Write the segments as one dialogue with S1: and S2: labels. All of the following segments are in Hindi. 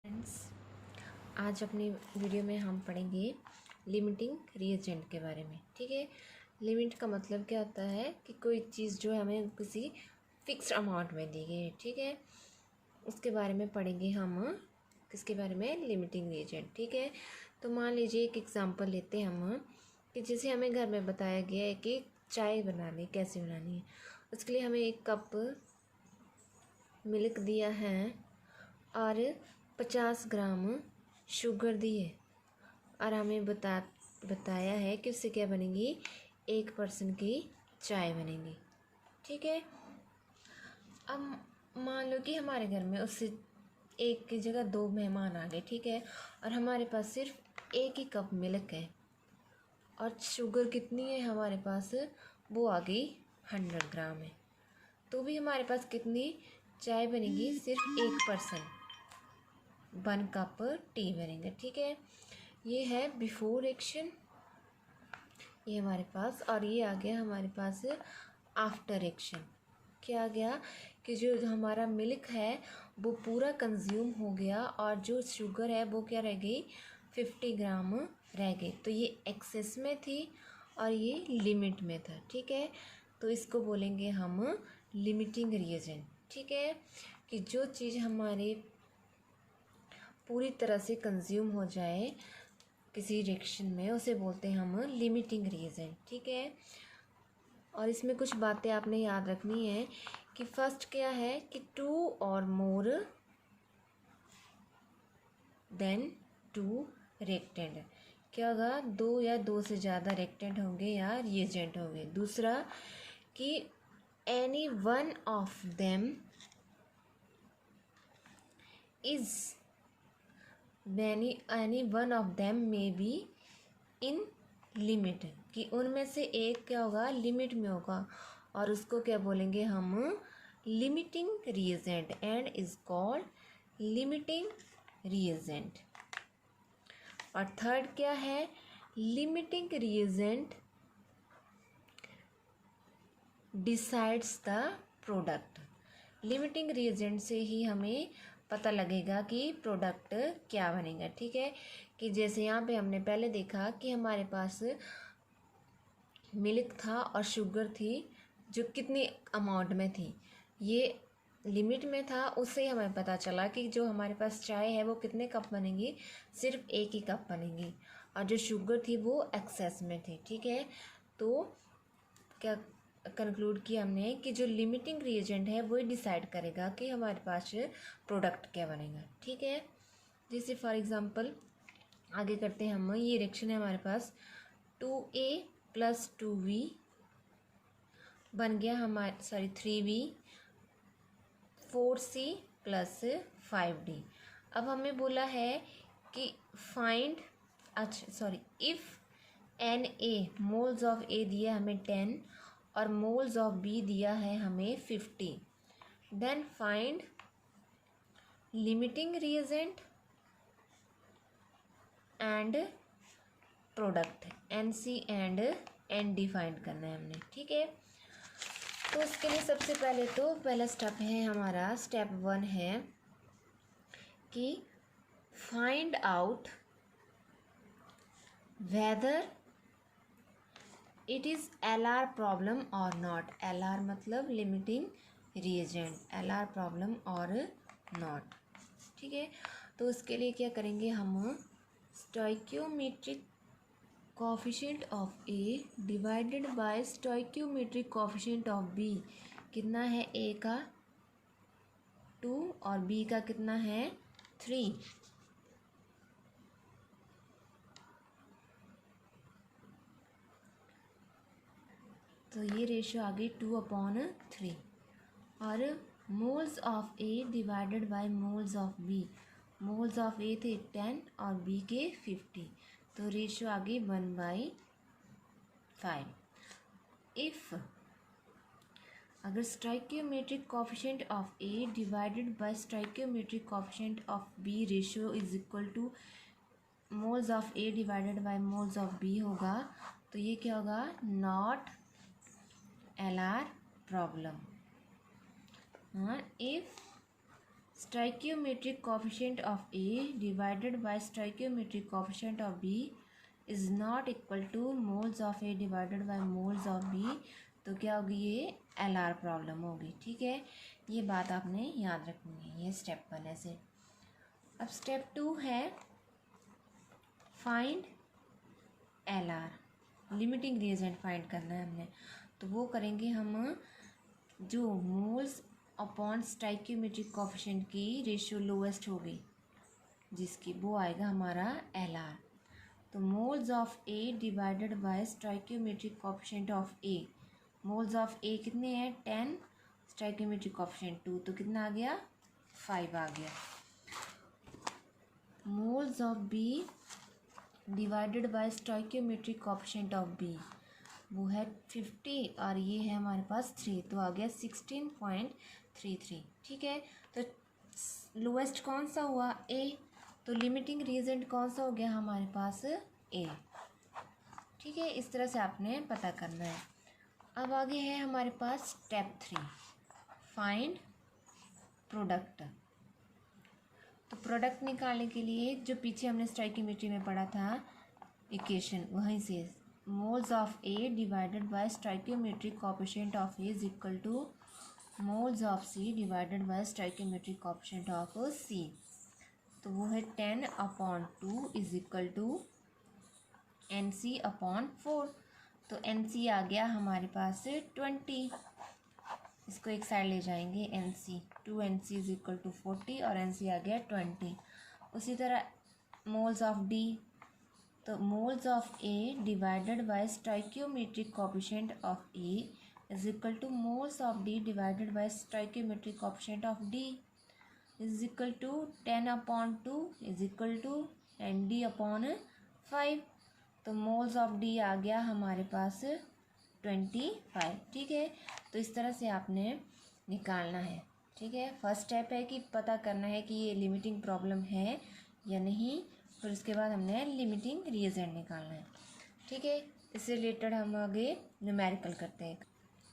S1: फ्रेंड्स, आज अपनी वीडियो में हम पढ़ेंगे लिमिटिंग रिएजेंट के बारे में। ठीक है, लिमिट का मतलब क्या होता है कि कोई चीज़ जो हमें किसी फिक्स्ड अमाउंट में दी गई है। ठीक है, उसके बारे में पढ़ेंगे हम। किसके बारे में? Limiting reagent. ठीक है, तो मान लीजिए एक एग्जांपल लेते हैं हम कि जैसे हमें घर में बताया गया है कि चाय बनानी कैसे बनानी है। उसके लिए हमें 1 कप मिल्क दिया है और 50 ग्राम शुगर दी है और हमें बताया है कि उससे क्या बनेगी, 1 पर्सन की चाय बनेगी। ठीक है, अब मान लो कि हमारे घर में उससे 1 की जगह 2 मेहमान आ गए। ठीक है, और हमारे पास सिर्फ 1 ही कप मिल्क है और शुगर कितनी है हमारे पास, वो आ गई 100 ग्राम है। तो भी हमारे पास कितनी चाय बनेगी, सिर्फ 1 पर्सन 1 कप टी बनेगा। ठीक है, ये है बिफोर एक्शन, ये हमारे पास, और ये आ गया हमारे पास आफ्टर एक्शन। क्या आ गया कि जो हमारा मिल्क है वो पूरा कंज्यूम हो गया और जो शुगर है वो क्या रह गई, 50 ग्राम रह गई। तो ये एक्सेस में थी और ये लिमिट में था। ठीक है, तो इसको बोलेंगे हम लिमिटिंग रिएजेंट। ठीक है, कि जो चीज़ हमारे पूरी तरह से कंज्यूम हो जाए किसी रिएक्शन में, उसे बोलते हैं हम लिमिटिंग रिएजेंट। ठीक है, और इसमें कुछ बातें आपने याद रखनी है कि फर्स्ट क्या है कि 2 और मोर देन 2 रिएक्टेंट। क्या होगा, 2 या 2 से ज़्यादा रिएक्टेंट होंगे या रिएजेंट होंगे। दूसरा कि any one of them is any one of them may be in limit, कि उनमें से एक क्या होगा, लिमिट में होगा, और उसको क्या बोलेंगे हम, limiting reagent, and is called limiting reagent. और थर्ड क्या है, limiting reagent decides the product. Limiting reagent से ही हमें पता लगेगा कि प्रोडक्ट क्या बनेगा। ठीक है, कि जैसे यहाँ पे हमने पहले देखा कि हमारे पास मिल्क था और शुगर थी जो कितनी अमाउंट में थी, ये लिमिट में था। उससे हमें पता चला कि जो हमारे पास चाय है वो कितने कप बनेगी, सिर्फ 1 ही कप बनेगी, और जो शुगर थी वो एक्सेस में थी। ठीक है, तो क्या कंक्लूड किया हमने कि जो लिमिटिंग रिएजेंट है वही डिसाइड करेगा कि हमारे पास प्रोडक्ट क्या बनेगा। ठीक है, जैसे फॉर एग्जांपल आगे करते हैं हम। ये रिएक्शन है हमारे पास 2A + 2V बन गया हमारे 3V 4C + 5D। अब हमें बोला है कि find, if Na moles of A दिया हमें 10 और मोल्स ऑफ B दिया है हमें 50, then find limiting reagent and product. NC and ND find करना है हमने। ठीक है, तो इसके लिए सबसे पहले तो पहला स्टेप है हमारा, स्टेप 1 है कि find out whether it is LR problem और नॉट। LR मतलब लिमिटिंग रिएजेंट, LR प्रॉब्लम और नॉट। ठीक है, तो उसके लिए क्या करेंगे हम, stoichiometric coefficient of A divided by stoichiometric coefficient of B। कितना है, A का 2 और B का कितना है 3। तो ये रेशियो आ गई 2/3। और moles of A divided by moles of B। Moles of A थे 10 और B के 50, तो रेशियो आ गई 1/5। इफ़ अगर stoichiometric coefficient of A divided by stoichiometric coefficient of B ratio is equal to moles of A divided by moles of B होगा, तो ये क्या होगा, not LR problem. If stoichiometric coefficient of A divided by stoichiometric coefficient of B is not equal to moles of A divided by moles of B, तो क्या होगी, ये LR प्रॉब्लम होगी। ठीक है, ये बात आपने याद रखनी है। ये स्टेप 1 है से। अब स्टेप 2 है find LR, limiting reagent find करना है हमने। तो वो करेंगे हम, जो मोल्स अपॉन स्टोइकियोमेट्रिक कोएफिशिएंट की रेशियो लोएस्ट होगी जिसकी, वो आएगा हमारा LR। तो moles of A divided by stoichiometric coefficient of A, moles of A कितने हैं 10, स्टोइकियोमेट्रिक कोएफिशिएंट 2, तो कितना आ गया 5 आ गया। Moles of B divided by stoichiometric coefficient of B, वो है 50 और ये है हमारे पास 3, तो आ गया 16.33। ठीक है, तो लोएस्ट कौन सा हुआ A, तो लिमिटिंग रीजेंट कौन सा हो गया हमारे पास A। ठीक है, इस तरह से आपने पता करना है। अब आगे है हमारे पास स्टेप 3 फाइंड प्रोडक्ट। तो प्रोडक्ट निकालने के लिए जो पीछे हमने स्टोइकियोमेट्री में पढ़ा था इक्वेशन, वहीं से moles of A divided by stoichiometric coefficient of A is equal to moles of C divided by stoichiometric coefficient of C। तो वो है 10/2 इज इक्वल टू NC/4। तो NC आ गया हमारे पास 20, इसको एक साइड ले जाएंगे NC, 2NC is equal to 40 और NC आ गया 20। उसी तरह मोल्स ऑफ D, तो moles of A divided by stoichiometric coefficient of A is equal to moles of D divided by stoichiometric coefficient of D is equal to 10/2 is equal to ND/5। तो मोल्स ऑफ D आ गया हमारे पास 25। ठीक है, तो इस तरह से आपने निकालना है। ठीक है, फर्स्ट स्टेप है कि पता करना है कि ये लिमिटिंग प्रॉब्लम है या नहीं, फिर उसके बाद हमने लिमिटिंग रिएजेंट निकालना है। ठीक है, इससे रिलेटेड हम आगे न्यूमेरिकल करते हैं।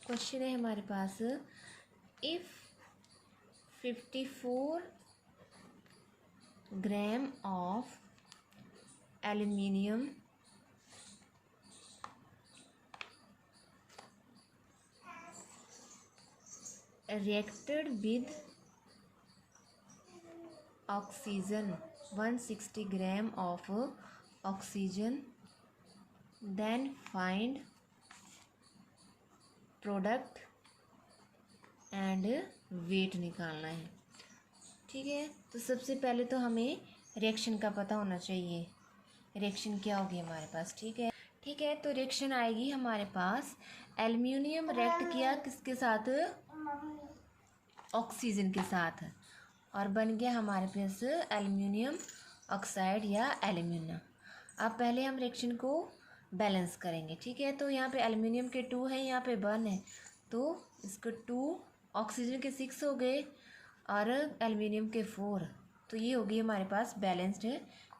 S1: क्वेश्चन है हमारे पास, if 54 gram of aluminium reacted with oxygen, 160 gram of oxygen, then find product and weight निकालना है। ठीक है, तो सबसे पहले तो हमें रिएक्शन का पता होना चाहिए, रिएक्शन क्या होगी हमारे पास। ठीक है, तो रिएक्शन आएगी हमारे पास, एल्यूमिनियम रिएक्ट किया किसके साथ, ऑक्सीजन के साथ, और बन गया हमारे पास एल्यूमिनियम ऑक्साइड या एल्यूमिना। अब पहले हम रिएक्शन को बैलेंस करेंगे। ठीक है, तो यहाँ पे एल्यूमिनियम के 2 हैं, यहाँ पे 1 है, तो इसको 2, ऑक्सीजन के 6 हो गए और एल्यूमिनियम के 4, तो ये होगी हमारे पास बैलेंस्ड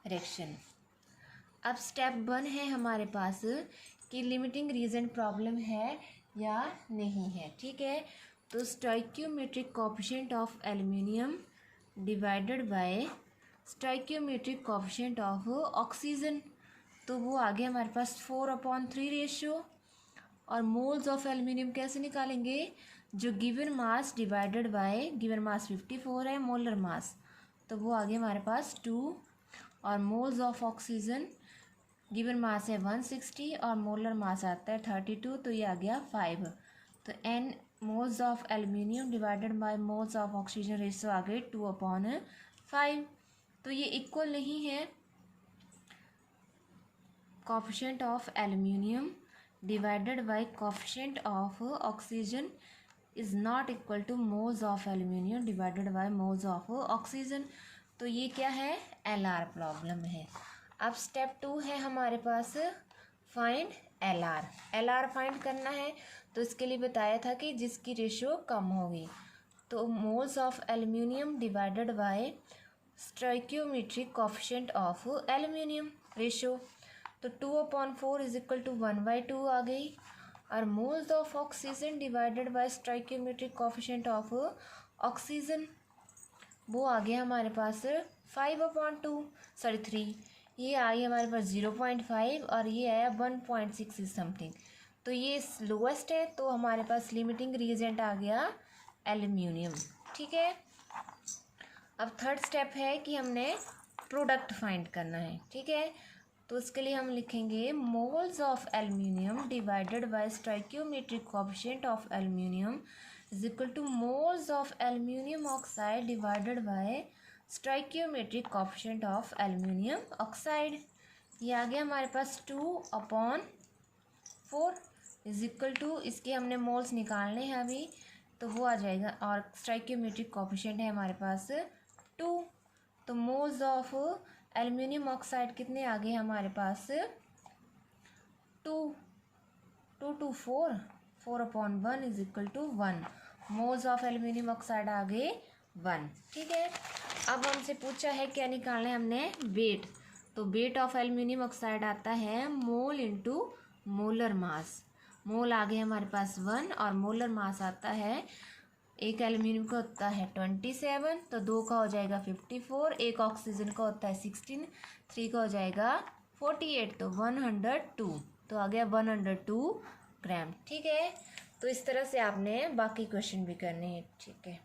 S1: रिएक्शन। अब स्टेप 1 है हमारे पास कि लिमिटिंग रीजेंट प्रॉब्लम है या नहीं है। ठीक है, तो stoichiometric coefficient of aluminium divided by stoichiometric coefficient of oxygen, तो वो आ गया हमारे पास 4/3 रेशियो। और मोल्स ऑफ एल्यूमिनियम कैसे निकालेंगे, जो given mass divided by, given mass 54 है, मोलर मास, तो वो आ गया हमारे पास 2, और moles of oxygen given mass है 160 और मोलर मास आता है 32, तो ये आ गया 5। तो N moles of aluminium divided by moles of oxygen ratio आ गई 2/5। तो ये इक्वल नहीं है, coefficient of aluminium divided by coefficient of oxygen is not equal to moles of aluminium divided by moles of oxygen. तो ये क्या है, LR प्रॉब्लम है। अब स्टेप 2 है हमारे पास फाइंड LR। LR फाइंड करना है, तो इसके लिए बताया था कि जिसकी रेशियो कम होगी, तो moles of aluminium divided by stoichiometric coefficient of aluminium ratio, तो 2/4 इज इक्वल टू 1/2 आ गई। और moles of oxygen divided by stoichiometric coefficient of oxygen, वो आ गया हमारे पास 5/2 सॉरी 3। ये आई हमारे पास 0.5 और ये आया 1.6 इज समथिंग। तो ये लोएस्ट है, तो हमारे पास लिमिटिंग रीजेंट आ गया एल्यूमिनियम। ठीक है, अब थर्ड स्टेप है कि हमने प्रोडक्ट फाइंड करना है। ठीक है, तो उसके लिए हम लिखेंगे moles of aluminium divided by stoichiometric coefficient of aluminium is equal to moles of aluminium oxide divided by stoichiometric coefficient of aluminium oxide. ये आ गया हमारे पास 2/4 इज इक्वल टू, इसके हमने मोल्स निकालने हैं अभी, तो वो आ जाएगा, और स्टोइकियोमेट्रिक कोएफिशिएंट है हमारे पास 2। तो मोल्स ऑफ एल्यूमिनियम ऑक्साइड कितने आ गए हमारे पास 2 to 4, 4/1 is equal to 1। Moles of aluminium oxide आ गए 1। ठीक है, अब हमसे पूछा है क्या निकालना है हमने, वेट। तो वेट ऑफ एल्यूमिनियम ऑक्साइड आता है मोल इंटू मोलर मास। मोल आ गए हमारे पास 1 और मोलर मास आता है, एक एल्यूमिनियम का होता है 27, तो 2 का हो जाएगा 54, एक ऑक्सीजन का होता है 16, 3 का हो जाएगा 48, तो 102, तो आ गया 102 ग्राम। ठीक है, तो इस तरह से आपने बाकी क्वेश्चन भी करने हैं। ठीक है।